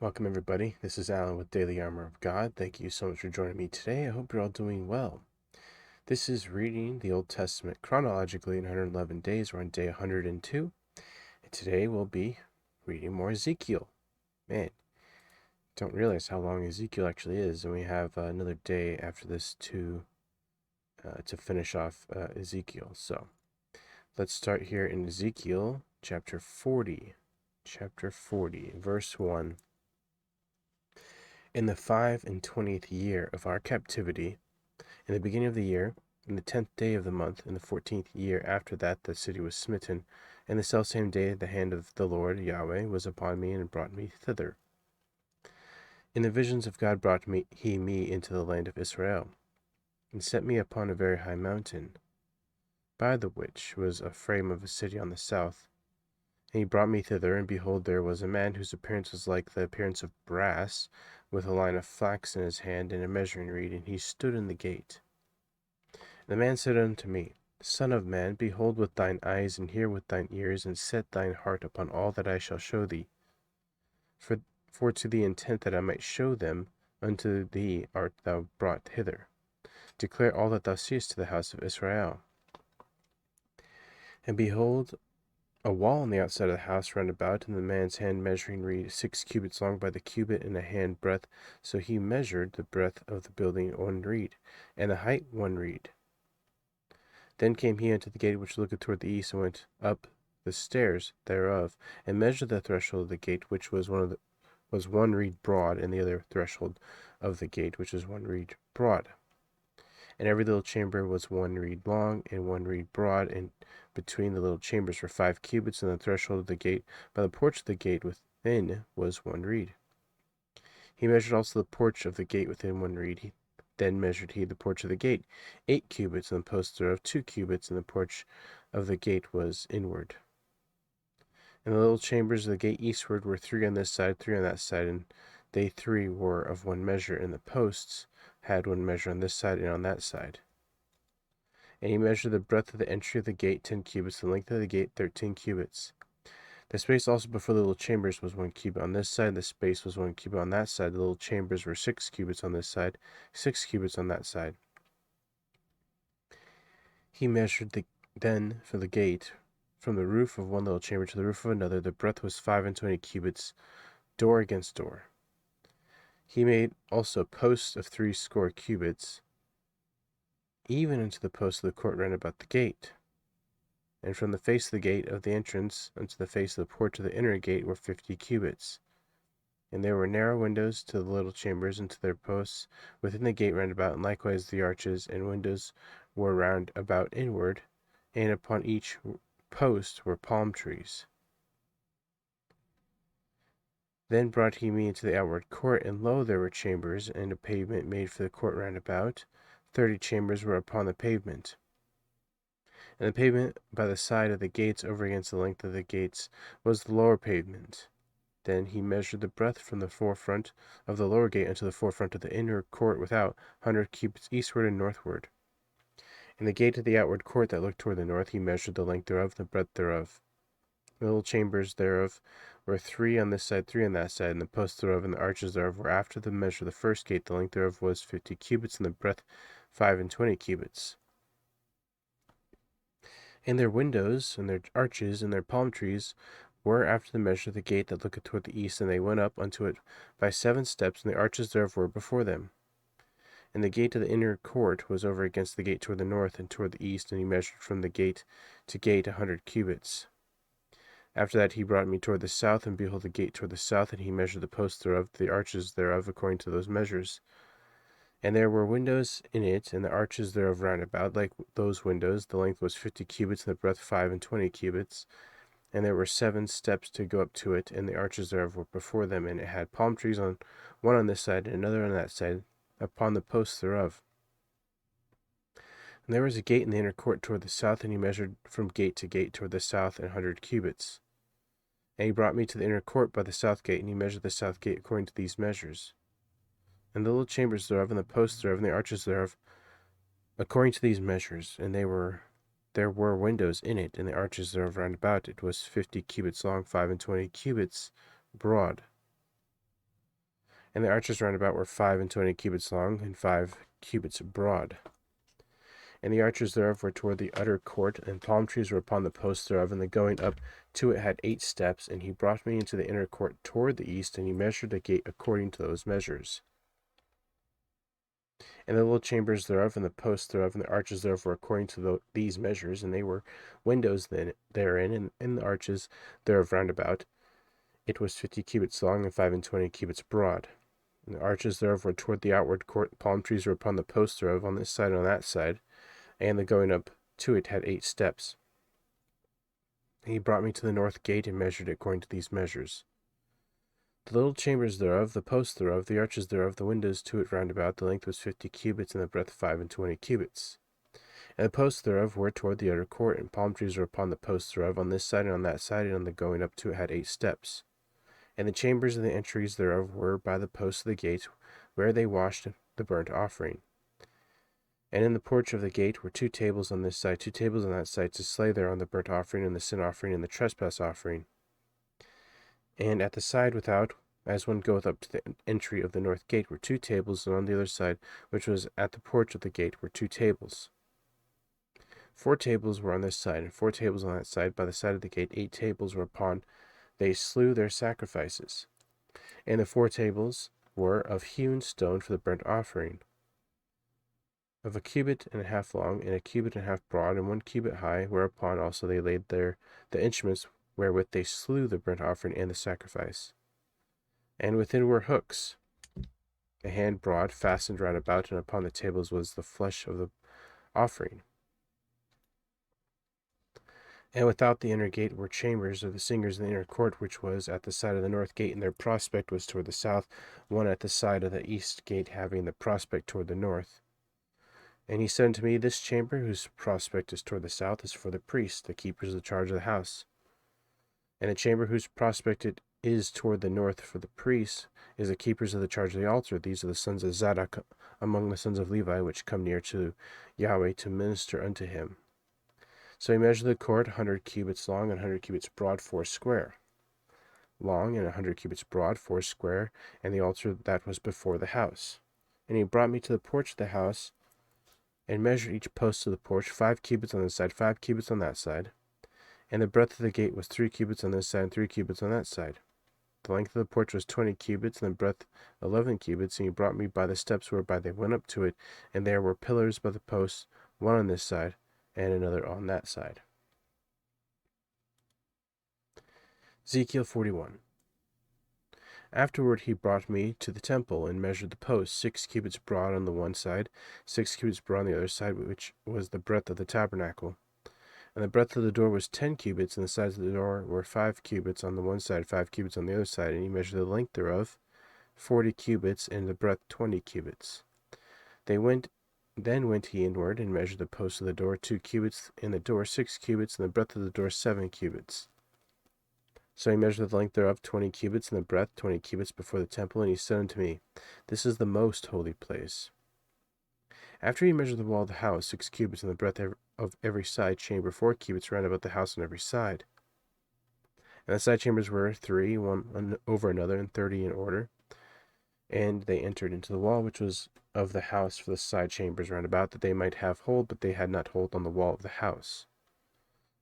Welcome, everybody. This is Alan with Daily Armour of God. Thank you so much for joining me today. I hope you're all doing well. This is reading the Old Testament chronologically in 111 days. We're on day 102. And today we'll be reading more Ezekiel. Man, don't realize how long Ezekiel actually is. And we have another day after this to finish off Ezekiel. So let's start here in Ezekiel chapter 40. Chapter 40, verse 1. In the 25th year of our captivity, in the beginning of the year, in the 10th day of the month, in the 14th year after that the city was smitten, and the selfsame day the hand of the Lord Yahweh was upon me and brought me thither. In the visions of God brought he me into the land of Israel, and set me upon a very high mountain, by the which was a frame of a city on the south. And he brought me thither, and behold, there was a man whose appearance was like the appearance of brass, with a line of flax in his hand, and a measuring reed, and he stood in the gate. And the man said unto me, Son of man, behold with thine eyes, and hear with thine ears, and set thine heart upon all that I shall show thee. For to the intent that I might show them unto thee art thou brought hither. Declare all that thou seest to the house of Israel. And behold, a wall on the outside of the house round about, and the man's hand measuring reed 6 cubits long by the cubit, and a hand breadth. So he measured the breadth of the building 1 reed, and the height 1 reed. Then came he unto the gate which looketh toward the east, and went up the stairs thereof, and measured the threshold of the gate, which was 1 reed broad, and the other threshold of the gate, which was 1 reed broad. And every little chamber was 1 reed long, and 1 reed broad, and between the little chambers were 5 cubits, and the threshold of the gate by the porch of the gate within was 1 reed. He measured also the porch of the gate within 1 reed. Then measured he the porch of the gate 8 cubits, and the posts thereof 2 cubits, and the porch of the gate was inward. And the little chambers of the gate eastward were 3 on this side, 3 on that side, and they 3 were of 1 measure, and the posts had 1 measure on this side and on that side. And he measured the breadth of the entry of the gate 10 cubits, the length of the gate 13 cubits. The space also before the little chambers was 1 cubit on this side, the space was 1 cubit on that side. The little chambers were 6 cubits on this side, 6 cubits on that side. He measured then for the gate, from the roof of one little chamber to the roof of another, the breadth was 25 cubits, door against door. He made also posts of 60 cubits, even unto the posts of the court round about the gate. And from the face of the gate of the entrance unto the face of the porch of the inner gate were 50 cubits. And there were narrow windows to the little chambers and to their posts within the gate round about, and likewise the arches and windows were round about inward, and upon each post were palm trees. Then brought he me into the outward court, and lo, there were chambers, and a pavement made for the court round about. 30 chambers were upon the pavement. And the pavement by the side of the gates over against the length of the gates was the lower pavement. Then he measured the breadth from the forefront of the lower gate unto the forefront of the inner court without 100 cubits eastward and northward. And the gate of the outward court that looked toward the north, he measured the length thereof, the breadth thereof. The little chambers thereof were 3 on this side, 3 on that side, and the posts thereof and the arches thereof were after the measure of the first gate. The length thereof was 50 cubits, and the breadth 25 cubits. And their windows, and their arches, and their palm trees were after the measure of the gate that looketh toward the east, and they went up unto it by 7 steps, and the arches thereof were before them. And the gate of the inner court was over against the gate toward the north and toward the east, and he measured from the gate to gate 100 cubits. After that he brought me toward the south, and behold the gate toward the south, and he measured the posts thereof, the arches thereof, according to those measures. And there were windows in it, and the arches thereof round about, like those windows. The length was 50 cubits, and the breadth 25 cubits. And there were 7 steps to go up to it, and the arches thereof were before them, and it had palm trees one on this side, and another on that side, upon the posts thereof. And there was a gate in the inner court toward the south, and he measured from gate to gate toward the south 100 cubits. And he brought me to the inner court by the south gate, and he measured the south gate according to these measures. And the little chambers thereof, and the posts thereof, and the arches thereof, according to these measures. And there were windows in it, and the arches thereof round about. It was 50 cubits long, 25 cubits broad. And the arches round about were 25 cubits long, and 5 cubits broad. And the arches thereof were toward the utter court, and palm trees were upon the posts thereof, and the going up to it had 8 steps. And he brought me into the inner court toward the east, and he measured the gate according to those measures. And the little chambers thereof, and the posts thereof, and the arches thereof were according to these measures, and they were windows therein, and in the arches thereof round about. It was 50 cubits long, and 25 cubits broad. And the arches thereof were toward the outward court. Palm trees were upon the posts thereof on this side and on that side, and the going up to it had 8 steps. And he brought me to the north gate, and measured it according to these measures. The little chambers thereof, the posts thereof, the arches thereof, the windows to it round about, the length was 50 cubits, and the breadth 25 cubits. And the posts thereof were toward the utter court, and palm trees were upon the posts thereof on this side and on that side, and on the going up to it had 8 steps. And the chambers and the entries thereof were by the posts of the gate, where they washed the burnt offering. And in the porch of the gate were 2 tables on this side, 2 tables on that side, to slay thereon the burnt offering, and the sin offering, and the trespass offering. And at the side without, as one goeth up to the entry of the north gate, were 2 tables, and on the other side, which was at the porch of the gate, were 2 tables. 4 tables were on this side, and 4 tables on that side. By the side of the gate 8 tables were upon. They slew their sacrifices. And the 4 tables were of hewn stone for the burnt offering, of 1.5 cubits long, and 1.5 cubits broad, and 1 cubit high, whereupon also they laid the instruments wherewith they slew the burnt offering and the sacrifice. And within were hooks, a hand broad, fastened round about, and upon the tables was the flesh of the offering. And without the inner gate were chambers of the singers in the inner court, which was at the side of the north gate, and their prospect was toward the south, one at the side of the east gate, having the prospect toward the north. And he said unto me, This chamber, whose prospect is toward the south, is for the priests, the keepers of the charge of the house. And the chamber whose prospect it is toward the north for the priests is the keepers of the charge of the altar. These are the sons of Zadok among the sons of Levi, which come near to Yahweh to minister unto him. So he measured the court 100 cubits long, and 100 cubits broad, 4 square. Long, and 100 cubits broad, 4 square, and the altar that was before the house. And he brought me to the porch of the house, and measured each post of the porch, 5 cubits on this side, 5 cubits on that side. And the breadth of the gate was 3 cubits on this side, and 3 cubits on that side. The length of the porch was 20 cubits, and the breadth 11 cubits. And he brought me by the steps whereby they went up to it, and there were pillars by the posts, one on this side, and another on that side. Ezekiel 41. Afterward he brought me to the temple, and measured the posts, 6 cubits broad on the one side, 6 cubits broad on the other side, which was the breadth of the tabernacle. And the breadth of the door was 10 cubits, and the sides of the door were 5 cubits on the one side, 5 cubits on the other side. And he measured the length thereof, 40 cubits, and the breadth 20 cubits. Then went he inward, and measured the posts of the door, 2 cubits in the door, 6 cubits, and the breadth of the door 7 cubits. So he measured the length thereof 20 cubits, and the breadth 20 cubits before the temple. And he said unto me, This is the most holy place. After he measured the wall of the house 6 cubits, and the breadth of every side chamber 4 cubits round about the house on every side. And the side chambers were 3, one over another, and 30 in order. And they entered into the wall which was of the house for the side chambers round about, that they might have hold, but they had not hold on the wall of the house.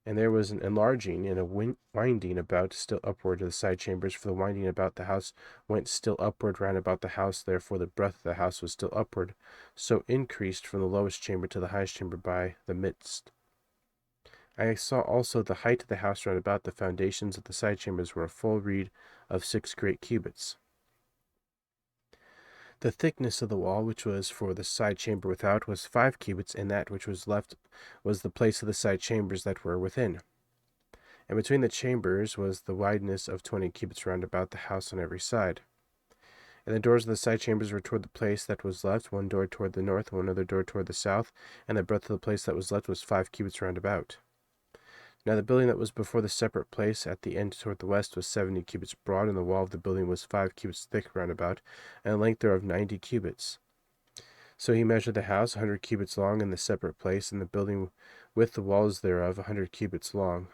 And there was an enlarging and a winding about still upward to the side chambers, for the winding about the house went still upward round about the house. Therefore the breadth of the house was still upward, so increased from the lowest chamber to the highest chamber by the midst. I saw also the height of the house round about. The foundations of the side chambers were a full reed of 6 great cubits. The thickness of the wall which was for the side chamber without was 5 cubits, and that which was left was the place of the side chambers that were within. And between the chambers was the wideness of 20 cubits round about the house on every side. And the doors of the side chambers were toward the place that was left, one door toward the north, one other door toward the south, and the breadth of the place that was left was 5 cubits round about. Now the building that was before the separate place at the end toward the west was 70 cubits broad, and the wall of the building was 5 cubits thick round about, and the length thereof 90 cubits. So he measured the house 100 cubits long in the separate place, and the building with the walls thereof 100 cubits long.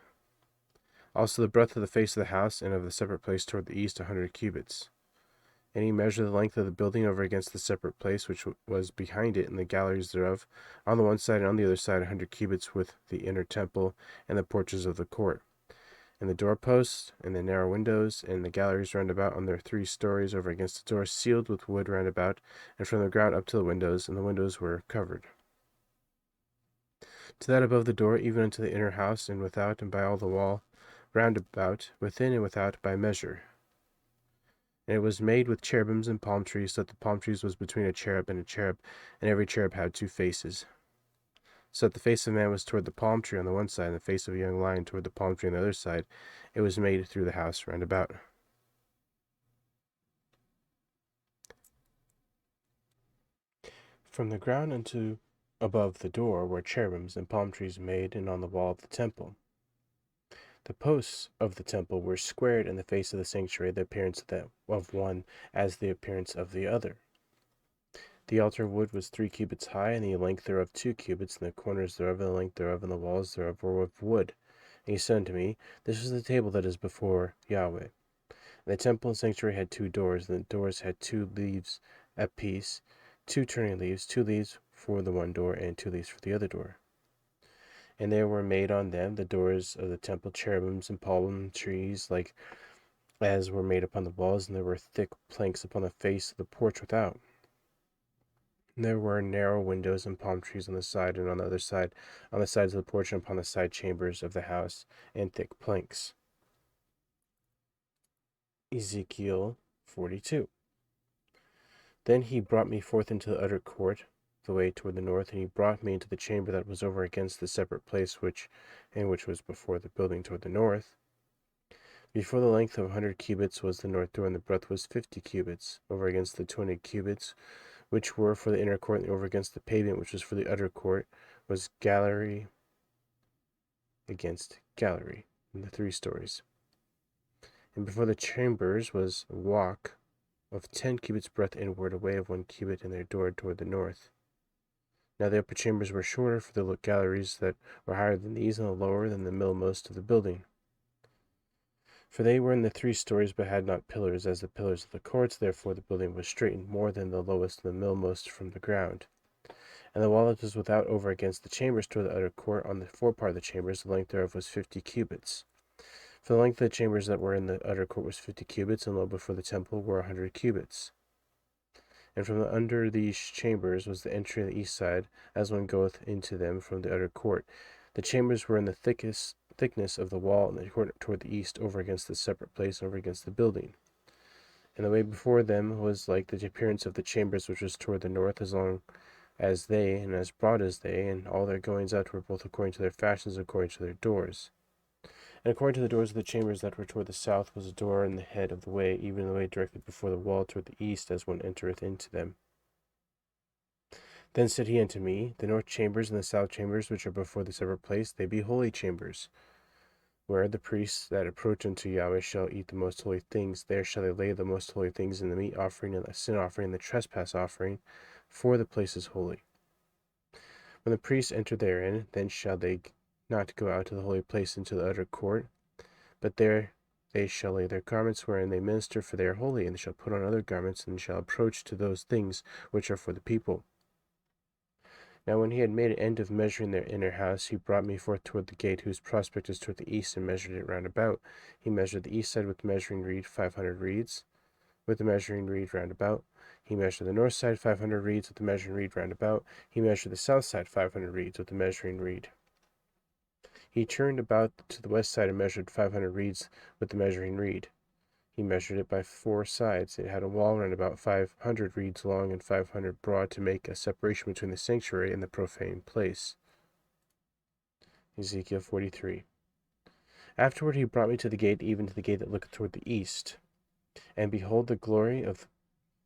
Also the breadth of the face of the house and of the separate place toward the east 100 cubits. And he measured the length of the building over against the separate place which was behind it, and the galleries thereof, on the one side and on the other side 100 cubits, with the inner temple and the porches of the court, and the doorposts, and the narrow windows, and the galleries round about on their 3 stories over against the door, sealed with wood round about, and from the ground up to the windows, and the windows were covered. To that above the door, even unto the inner house, and without, and by all the wall round about, within and without, by measure. And it was made with cherubims and palm trees, so that the palm trees was between a cherub, and every cherub had 2 faces. So that the face of man was toward the palm tree on the one side, and the face of a young lion toward the palm tree on the other side. It was made through the house round about. From the ground unto above the door were cherubims and palm trees made, and on the wall of the temple. The posts of the temple were squared in the face of the sanctuary, the appearance of one as the appearance of the other. The altar wood was 3 cubits high, and the length thereof 2 cubits, and the corners thereof, and the length thereof, and the walls thereof were of wood. And he said unto me, This is the table that is before Yahweh. And the temple and sanctuary had 2 doors, and the doors had 2 leaves apiece, 2 turning leaves, 2 leaves for the one door, and 2 leaves for the other door. And there were made on them, the doors of the temple, cherubims and palm trees, like as were made upon the walls, and there were thick planks upon the face of the porch without. And there were narrow windows and palm trees on the side and on the other side, on the sides of the porch and upon the side chambers of the house, and thick planks. Ezekiel 42. Then he brought me forth into the utter court, the way toward the north, and he brought me into the chamber that was over against the separate place which was before the building toward the north. Before the length of 100 cubits was the north door, and the breadth was 50 cubits, over against the 20 cubits, which were for the inner court, and over against the pavement, which was for the utter court, was gallery against gallery, in the 3 stories. And before the chambers was a walk of 10 cubits breadth inward, away of 1 cubit, and their door toward the north. Now the upper chambers were shorter for the galleries that were higher than these, and the lower than the middlemost of the building. For they were in the 3 stories, but had not pillars, as the pillars of the courts. Therefore the building was straitened more than the lowest and the middlemost from the ground. And the wall that was without over against the chambers toward the utter court, on the forepart of the chambers, the length thereof was 50 cubits. For the length of the chambers that were in the utter court was 50 cubits, and lo, before the temple were 100 cubits. And from under these chambers was the entry on the east side, as one goeth into them from the utter court. The chambers were in the thickness of the wall, and the court toward the east, over against the separate place, over against the building. And the way before them was like the appearance of the chambers which was toward the north, as long as they, and as broad as they, and all their goings out were both according to their fashions, according to their doors. And according to the doors of the chambers that were toward the south was a door in the head of the way, even the way directly before the wall toward the east, as one entereth into them. Then said he unto me, The north chambers and the south chambers, which are before the separate place, they be holy chambers, where the priests that approach unto Yahweh shall eat the most holy things. There shall they lay the most holy things in the meat offering, and the sin offering, and the trespass offering, for the place is holy. When the priests enter therein, then shall they not go out to the holy place into the utter court, but there they shall lay their garments wherein they minister, for they are holy, and they shall put on other garments, and shall approach to those things which are for the people. Now when he had made an end of measuring their inner house, he brought me forth toward the gate, whose prospect is toward the east, and measured it round about. He measured the east side with the measuring reed 500 reeds, with the measuring reed round about. He measured the north side 500 reeds with the measuring reed round about. He measured the south side 500 reeds with the measuring reed. He turned about to the west side and measured 500 reeds with the measuring reed. He measured it by 4 sides. It had a wall round about 500 reeds long and 500 broad, to make a separation between the sanctuary and the profane place. Ezekiel 43. Afterward he brought me to the gate, even to the gate that looketh toward the east. And behold, the glory of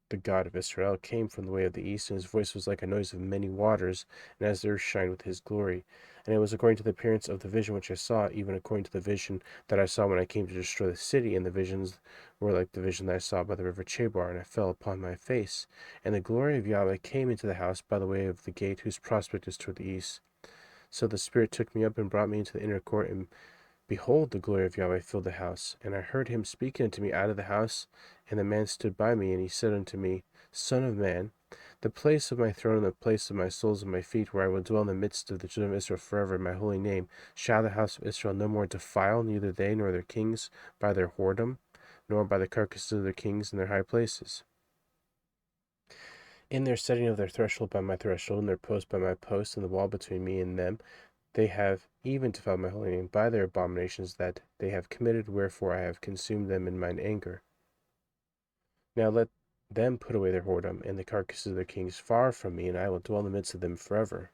the God of Israel came from the way of the east, and his voice was like a noise of many waters, and as the earth shined with his glory. And it was according to the appearance of the vision which I saw, even according to the vision that I saw when I came to destroy the city. And the visions were like the vision that I saw by the river Chebar, and I fell upon my face. And the glory of Yahweh came into the house by the way of the gate, whose prospect is toward the east. So the Spirit took me up and brought me into the inner court, and Behold, the glory of Yahweh filled the house, and I heard him speaking unto me out of the house. And the man stood by me, and he said unto me, Son of man, the place of my throne and the place of my soles and my feet, where I will dwell in the midst of the children of Israel forever in my holy name, shall the house of Israel no more defile, neither they nor their kings, by their whoredom, nor by the carcasses of their kings in their high places. In their setting of their threshold by my threshold, and their post by my post, and the wall between me and them, they have even defiled my holy name by their abominations that they have committed, wherefore I have consumed them in mine anger. Now let them put away their whoredom, and the carcasses of their kings far from me, and I will dwell in the midst of them forever.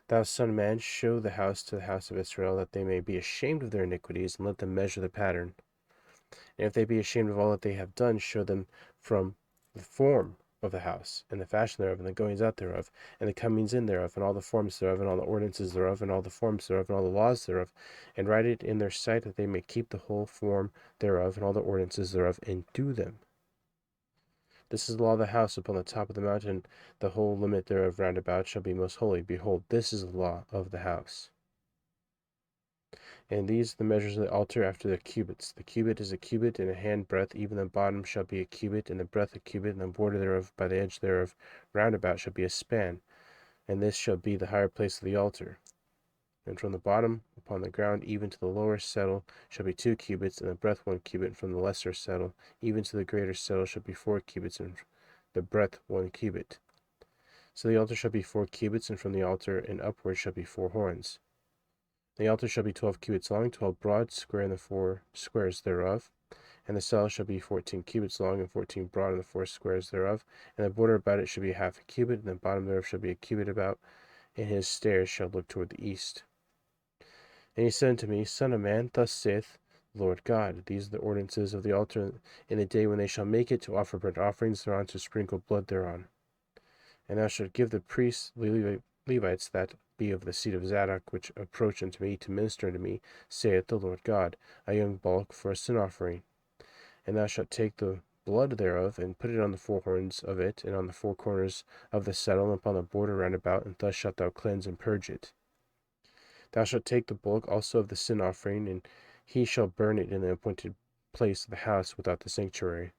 Thou son of man, show the house to the house of Israel, that they may be ashamed of their iniquities, and let them measure the pattern. And if they be ashamed of all that they have done, show them from the form of the house, and the fashion thereof, and the goings out thereof, and the comings in thereof, and all the forms thereof, and all the ordinances thereof, and all the forms thereof, and all the laws thereof, and write it in their sight, that they may keep the whole form thereof, and all the ordinances thereof, and do them. This is the law of the house upon the top of the mountain, the whole limit thereof round about shall be most holy. Behold, this is the law of the house. And these are the measures of the altar after the cubits. The cubit is a cubit and a hand breadth, even the bottom shall be a cubit, and the breadth a cubit, and the border thereof by the edge thereof round about shall be a span. And this shall be the higher place of the altar. And from the bottom upon the ground even to the lower settle shall be 2 cubits, and the breadth 1 cubit, and from the lesser settle even to the greater settle shall be 4 cubits, and the breadth 1 cubit. So the altar shall be 4 cubits, and from the altar and upward shall be 4 horns. The altar shall be 12 cubits long, 12 broad, square in the 4 squares thereof. And the cell shall be 14 cubits long, and 14 broad in the 4 squares thereof. And the border about it shall be half a cubit, and the bottom thereof shall be a cubit about, and his stairs shall look toward the east. And he said unto me, Son of man, thus saith the Lord God, these are the ordinances of the altar in the day when they shall make it, to offer burnt offerings thereon, to sprinkle blood thereon. And thou shalt give the priests, Levites, that be of the seed of Zadok, which approach unto me to minister unto me, saith the Lord God, a young bullock for a sin offering. And thou shalt take the blood thereof, and put it on the 4 horns of it, and on the 4 corners of the settle, and upon the border round about, and thus shalt thou cleanse and purge it. Thou shalt take the bullock also of the sin offering, and he shall burn it in the appointed place of the house without the sanctuary.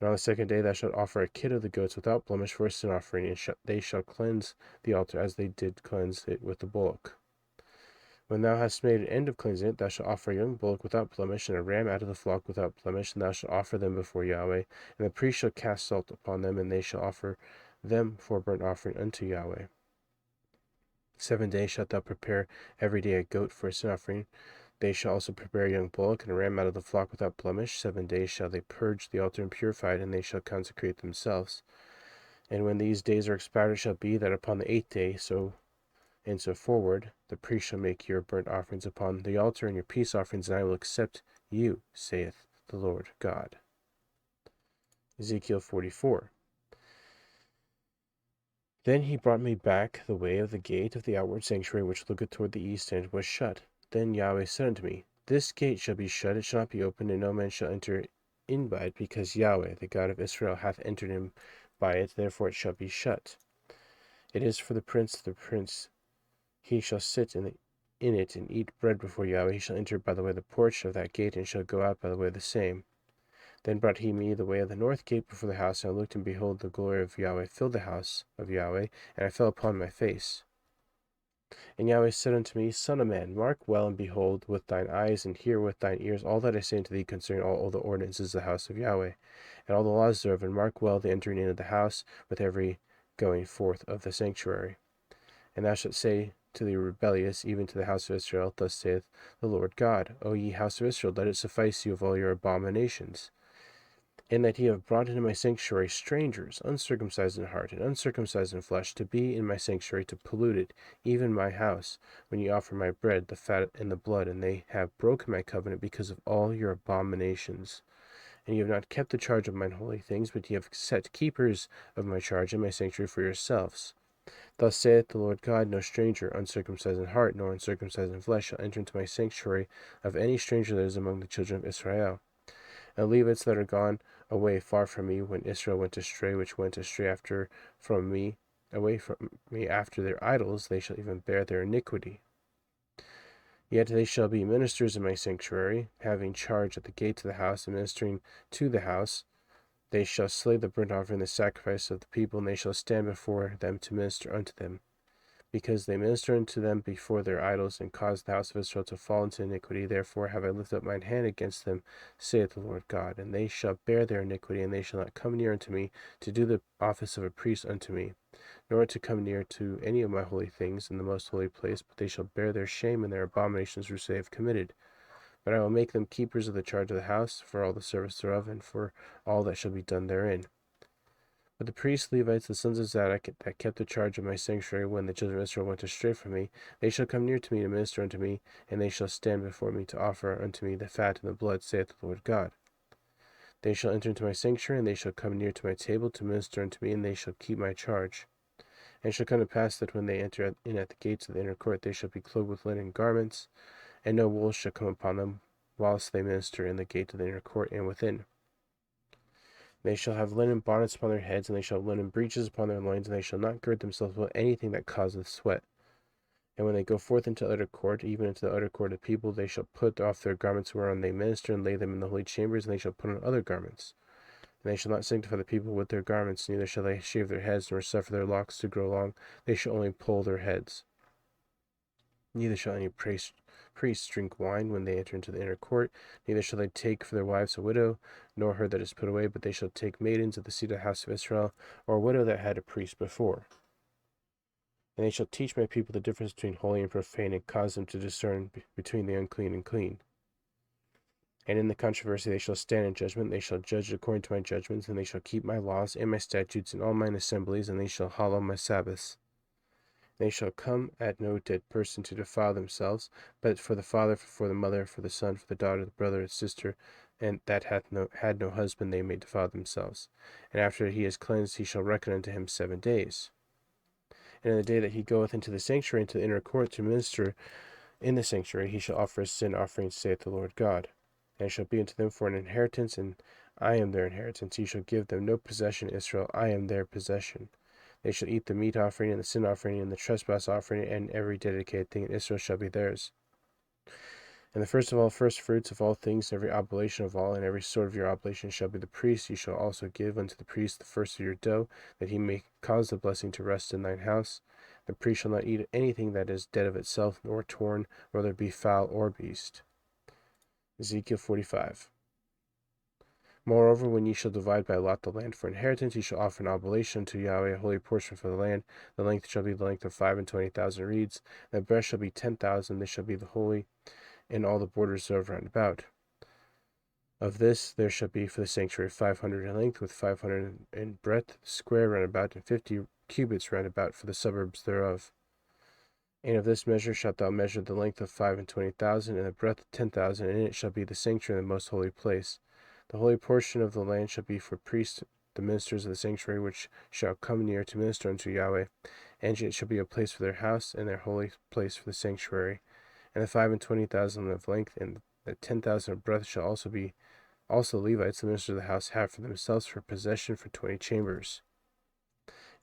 And on the 2nd day thou shalt offer a kid of the goats without blemish for a sin offering, and they shall cleanse the altar as they did cleanse it with the bullock. When thou hast made an end of cleansing it, thou shalt offer a young bullock without blemish, and a ram out of the flock without blemish, and thou shalt offer them before Yahweh. And the priest shall cast salt upon them, and they shall offer them for a burnt offering unto Yahweh. 7 days shalt thou prepare every day a goat for a sin offering. They shall also prepare a young bullock and a ram out of the flock without blemish. 7 days shall they purge the altar and purify it, and they shall consecrate themselves. And when these days are expired, it shall be that upon the 8th day, so and so forward, the priest shall make your burnt offerings upon the altar and your peace offerings, and I will accept you, saith the Lord God. Ezekiel 44. Then he brought me back the way of the gate of the outward sanctuary, which looketh toward the east, and it was shut. Then Yahweh said unto me, This gate shall be shut, it shall not be opened, and no man shall enter in by it, because Yahweh, the God of Israel, hath entered in by it, therefore it shall be shut. It is for the prince he shall sit in it, and eat bread before Yahweh. He shall enter by the way of the porch of that gate, and shall go out by the way of the same. Then brought he me the way of the north gate before the house, and I looked, and behold, the glory of Yahweh filled the house of Yahweh, and I fell upon my face. And Yahweh said unto me, Son of man, mark well, and behold with thine eyes, and hear with thine ears all that I say unto thee concerning all the ordinances of the house of Yahweh, and all the laws thereof, and mark well the entering in of the house, with every going forth of the sanctuary. And thou shalt say to the rebellious, even to the house of Israel, Thus saith the Lord God, O ye house of Israel, let it suffice you of all your abominations, in that ye have brought into my sanctuary strangers, uncircumcised in heart and uncircumcised in flesh, to be in my sanctuary, to pollute it, even my house, when ye offer my bread, the fat and the blood, and they have broken my covenant because of all your abominations. And ye have not kept the charge of mine holy things, but ye have set keepers of my charge in my sanctuary for yourselves. Thus saith the Lord God, No stranger, uncircumcised in heart, nor uncircumcised in flesh, shall enter into my sanctuary of any stranger that is among the children of Israel. And Levites that are gone away far from me, when Israel went astray, which went astray away from me after their idols, they shall even bear their iniquity. Yet they shall be ministers in my sanctuary, having charge at the gates of the house, and ministering to the house. They shall slay the burnt offering, the sacrifice of the people, and they shall stand before them to minister unto them. Because they minister unto them before their idols, and caused the house of Israel to fall into iniquity, therefore have I lifted up mine hand against them, saith the Lord God. And they shall bear their iniquity, and they shall not come near unto me, to do the office of a priest unto me, nor to come near to any of my holy things in the most holy place, but they shall bear their shame and their abominations which they have committed. But I will make them keepers of the charge of the house, for all the service thereof, and for all that shall be done therein. But the priests, Levites, the sons of Zadok, that kept the charge of my sanctuary when the children of Israel went astray from me, they shall come near to me to minister unto me, and they shall stand before me to offer unto me the fat and the blood, saith the Lord God. They shall enter into my sanctuary, and they shall come near to my table to minister unto me, and they shall keep my charge. And it shall come to pass that when they enter in at the gates of the inner court, they shall be clothed with linen garments, and no wool shall come upon them, whilst they minister in the gate of the inner court and within. They shall have linen bonnets upon their heads, and they shall have linen breeches upon their loins, and they shall not gird themselves with anything that causeth sweat. And when they go forth into the utter court, even into the utter court of people, they shall put off their garments whereon they minister, and lay them in the holy chambers, and they shall put on other garments. And they shall not sanctify the people with their garments, neither shall they shave their heads, nor suffer their locks to grow long. They shall only pull their heads. Neither shall any priest drink wine when they enter into the inner court, neither shall they take for their wives a widow, nor her that is put away, but they shall take maidens of the seed of the house of Israel, or a widow that had a priest before. And they shall teach my people the difference between holy and profane, and cause them to discern between the unclean and clean. And in the controversy they shall stand in judgment, they shall judge according to my judgments, and they shall keep my laws and my statutes in all mine assemblies, and they shall hallow my Sabbaths. They shall come at no dead person to defile themselves, but for the father, for the mother, for the son, for the daughter, the brother, and sister, and that had no husband, they may defile themselves. And after he is cleansed, he shall reckon unto him 7 days. And in the day that he goeth into the sanctuary, into the inner court, to minister in the sanctuary, he shall offer a sin offering, saith the Lord God. And it shall be unto them for an inheritance, and I am their inheritance. He shall give them no possession in Israel, I am their possession. They shall eat the meat offering, and the sin offering, and the trespass offering, and every dedicated thing in Israel shall be theirs. And the first of all first fruits of all things, every oblation of all, and every sort of your oblation shall be the priest. You shall also give unto the priest the first of your dough, that he may cause the blessing to rest in thine house. The priest shall not eat anything that is dead of itself, nor torn, whether it be fowl or beast. Ezekiel 45. Moreover, when ye shall divide by lot the land for inheritance, ye shall offer an oblation to Yahweh, a holy portion for the land. The length shall be the length of 25,000 reeds, and the breadth shall be 10,000. This shall be the holy, and all the borders thereof round about. Of this there shall be for the sanctuary 500 in length, with 500 in breadth, square round about, and 50 cubits round about for the suburbs thereof. And of this measure shalt thou measure the length of 25,000, and the breadth of 10,000, and in it shall be the sanctuary in the most holy place. The holy portion of the land shall be for priests, the ministers of the sanctuary, which shall come near to minister unto Yahweh. And it shall be a place for their house, and their holy place for the sanctuary. And the 25,000 of length, and the 10,000 of breadth shall also be Levites, the ministers of the house, have for themselves for possession for 20 chambers.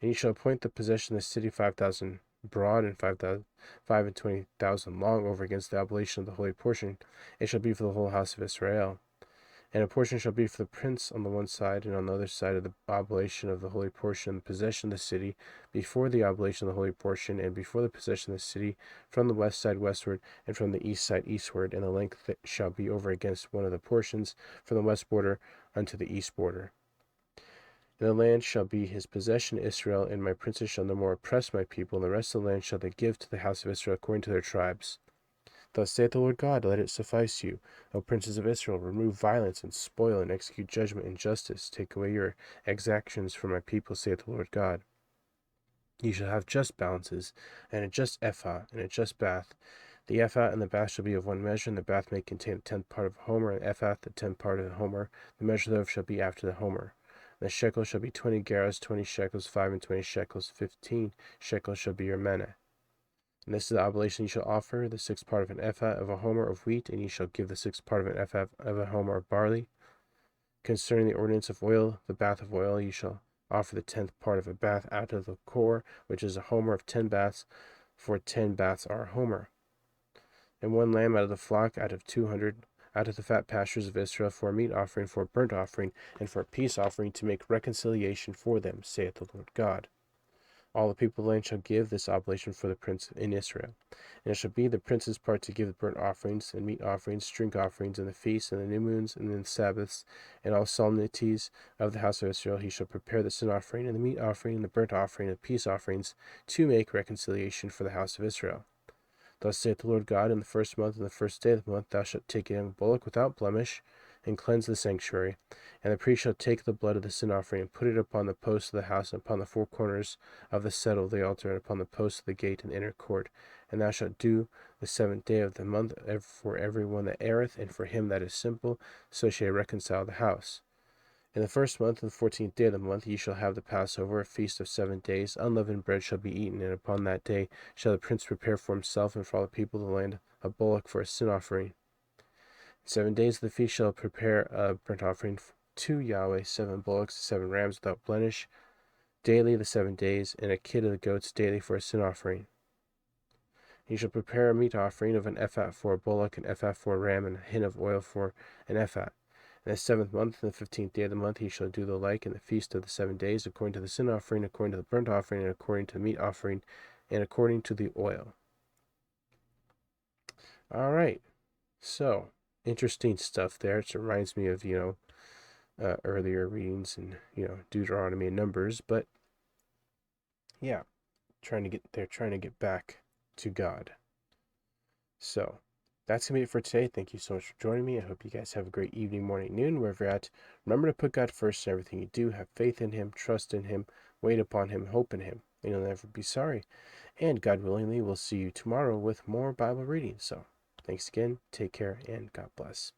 And ye shall appoint the possession of the city 5,000 broad, and 25,000 long, over against the oblation of the holy portion. It shall be for the whole house of Israel. And a portion shall be for the prince on the one side, and on the other side of the oblation of the holy portion, the possession of the city, before the oblation of the holy portion, and before the possession of the city, from the west side westward, and from the east side eastward. And the length shall be over against one of the portions, from the west border unto the east border. And the land shall be his possession, Israel, and my princes shall no more oppress my people, and the rest of the land shall they give to the house of Israel according to their tribes. Thus saith the Lord God, let it suffice you, O princes of Israel, remove violence, and spoil, and execute judgment and justice, take away your exactions from my people, saith the Lord God. Ye shall have just balances, and a just ephah, and a just bath. The ephah and the bath shall be of one measure, and the bath may contain a 10th part of a homer, and ephah the 10th part of a homer. The measure thereof shall be after the homer. And the shekel shall be 20 gerahs, 20 shekels, 25 shekels, 15 shekels shall be your manna. And this is the oblation ye shall offer, the 6th part of an ephah of a homer of wheat, and ye shall give the 6th part of an ephah of a homer of barley. Concerning the ordinance of oil, the bath of oil, ye shall offer the 10th part of a bath out of the core, which is a homer of 10 baths, for 10 baths are a homer. and 1 lamb out of the flock out of 200 out of the fat pastures of Israel for a meat offering, for a burnt offering, and for a peace offering, to make reconciliation for them, saith the Lord God. All the people of the land shall give this oblation for the prince in Israel. And it shall be the prince's part to give the burnt offerings, and meat offerings, drink offerings, and the feasts, and the new moons, and the Sabbaths, and all solemnities of the house of Israel. He shall prepare the sin offering, and the meat offering, and the burnt offering, and the peace offerings, to make reconciliation for the house of Israel. Thus saith the Lord God, in the first month, and the first day of the month, thou shalt take a young bullock without blemish, and cleanse the sanctuary. And the priest shall take the blood of the sin offering, and put it upon the posts of the house, and upon the 4 corners of the settle of the altar, and upon the posts of the gate and the inner court. And thou shalt do the 7th day of the month for every one that erreth, and for him that is simple, so shall ye reconcile the house. In the first month, and the 14th day of the month, ye shall have the Passover, a feast of 7 days. Unleavened bread shall be eaten, and upon that day shall the prince prepare for himself and for all the people of the land a bullock for a sin offering. 7 days of the feast shall prepare a burnt offering to Yahweh, 7 bullocks, 7 rams without blemish, daily the 7 days, and a kid of the goats daily for a sin offering. He shall prepare a meat offering of an ephah for a bullock, an ephah for a ram, and a hin of oil for an ephah. In the 7th month, and the 15th day of the month, he shall do the like in the feast of the 7 days, according to the sin offering, according to the burnt offering, and according to the meat offering, and according to the oil. All right. So, interesting stuff there. It reminds me of, earlier readings in, Deuteronomy and Numbers, but yeah, trying to get back to God. So, that's going to be it for today. Thank you so much for joining me. I hope you guys have a great evening, morning, noon, wherever you're at. Remember to put God first in everything you do. Have faith in Him, trust in Him, wait upon Him, hope in Him, and you'll never be sorry. And God willingly, we'll see you tomorrow with more Bible reading. So, thanks again. Take care, and God bless.